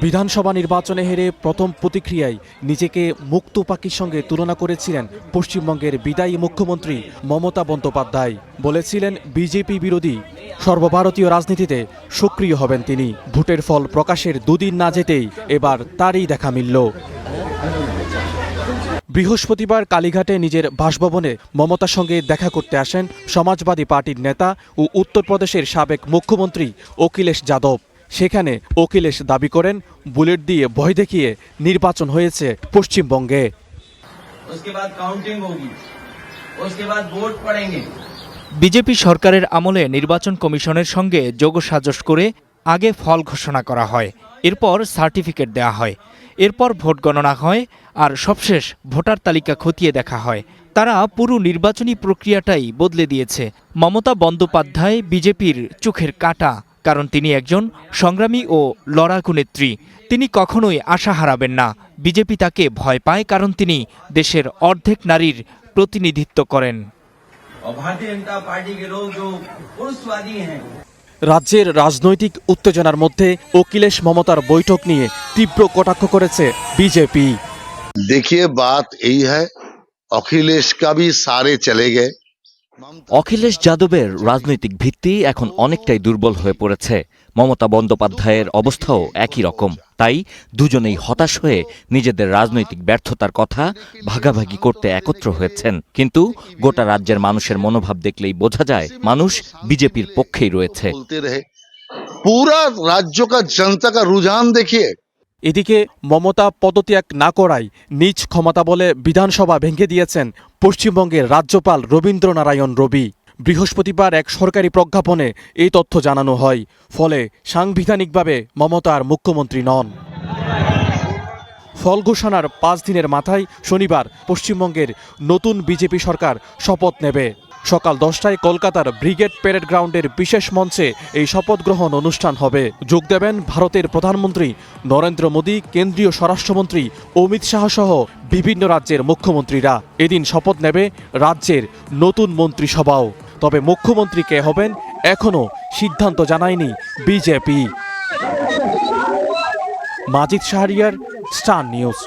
বিধানসভা নির্বাচনে হেরে প্রথম প্রতিক্রিয়ায় নিজেকে মুক্ত পাখির সঙ্গে তুলনা করেছিলেন পশ্চিমবঙ্গের বিদায়ী মুখ্যমন্ত্রী মমতা বন্দ্যোপাধ্যায়। বলেছিলেন বিজেপি বিরোধী, সর্বভারতীয় রাজনীতিতে সক্রিয় হবেন তিনি। ভোটের ফল প্রকাশের দুদিন না যেতেই এবার তারই দেখা মিলল। বৃহস্পতিবার কালীঘাটে নিজের বাসভবনে মমতার সঙ্গে দেখা করতে আসেন সমাজবাদী পার্টির নেতা ও উত্তরপ্রদেশের সাবেক মুখ্যমন্ত্রী অখিলেশ যাদব। সেখানে অখিলেশ দাবি করেন, বুলেট দিয়ে ভয় দেখিয়ে নির্বাচন হয়েছে পশ্চিমবঙ্গে। বিজেপি সরকারের আমলে নির্বাচন কমিশনের সঙ্গে যোগসাজশ করে আগে ফল ঘোষণা করা হয়, এরপর সার্টিফিকেট দেওয়া হয়, এরপর ভোট গণনা হয়, আর সবশেষ ভোটার তালিকা খতিয়ে দেখা হয়। তারা পুরো নির্বাচনী প্রক্রিয়াটাই বদলে দিয়েছে। মমতা বন্দ্যোপাধ্যায় বিজেপির চোখের কাঁটা, কারণ তিনি একজন সংগ্রামী ও লড়াকু নেত্রী। তিনি কখনোই আশা হারাবেন না। বিজেপি তাকে ভয় পায় কারণ তিনি দেশের অর্ধেক নারীর প্রতিনিধিত্ব করেন। রাজ্যের রাজনৈতিক উত্তেজনার মধ্যে অখিলেশ মমতার বৈঠক নিয়ে তীব্র কটাক্ষ করেছে বিজেপি। देखिए बात यही है, अखिलेश का भी सारे चले गए। অখিলেশ যাদবের রাজনৈতিক ভিত্তি এখন অনেকটাই দুর্বল হয়ে পড়েছে। মমতা বন্দ্যোপাধ্যায়ের অবস্থাও একই রকম। তাই দুজনেই হতাশ হয়ে নিজেদের রাজনৈতিক ব্যর্থতার কথা ভাগাভাগি করতে একত্র হয়েছেন। কিন্তু গোটা রাজ্যের মানুষের মনোভাব দেখলেই বোঝা যায় মানুষ বিজেপির পক্ষেই রয়েছে। পুরা রাজ্য কা জনতা কা রুঝান দেখিয়ে। এদিকে মমতা পদত্যাগ না করায় নিজ ক্ষমতা বলে বিধানসভা ভেঙে দিয়েছেন পশ্চিমবঙ্গের রাজ্যপাল রবীন্দ্রনারায়ণ রবি। বৃহস্পতিবার এক সরকারি প্রজ্ঞাপনে এই তথ্য জানানো হয়। ফলে সাংবিধানিকভাবে মমতা আর মুখ্যমন্ত্রী নন। ফল ঘোষণার 5 দিনের মাথায় শনিবার পশ্চিমবঙ্গের নতুন বিজেপি সরকার শপথ নেবে। সকাল 10টায় কলকাতার ব্রিগেড প্যারেড গ্রাউন্ডের বিশেষ মঞ্চে এই শপথ গ্রহণ অনুষ্ঠান হবে। যোগ দেবেন ভারতের প্রধানমন্ত্রী নরেন্দ্র মোদী, কেন্দ্রীয় স্বরাষ্ট্রমন্ত্রী অমিত শাহ সহ বিভিন্ন রাজ্যের মুখ্যমন্ত্রীরা। এদিন শপথ নেবে রাজ্যের নতুন মন্ত্রিসভাও। তবে মুখ্যমন্ত্রী কে হবেন এখনও সিদ্ধান্ত জানায়নি বিজেপি। মাজিদ শাহরিয়ার, স্টার নিউজ।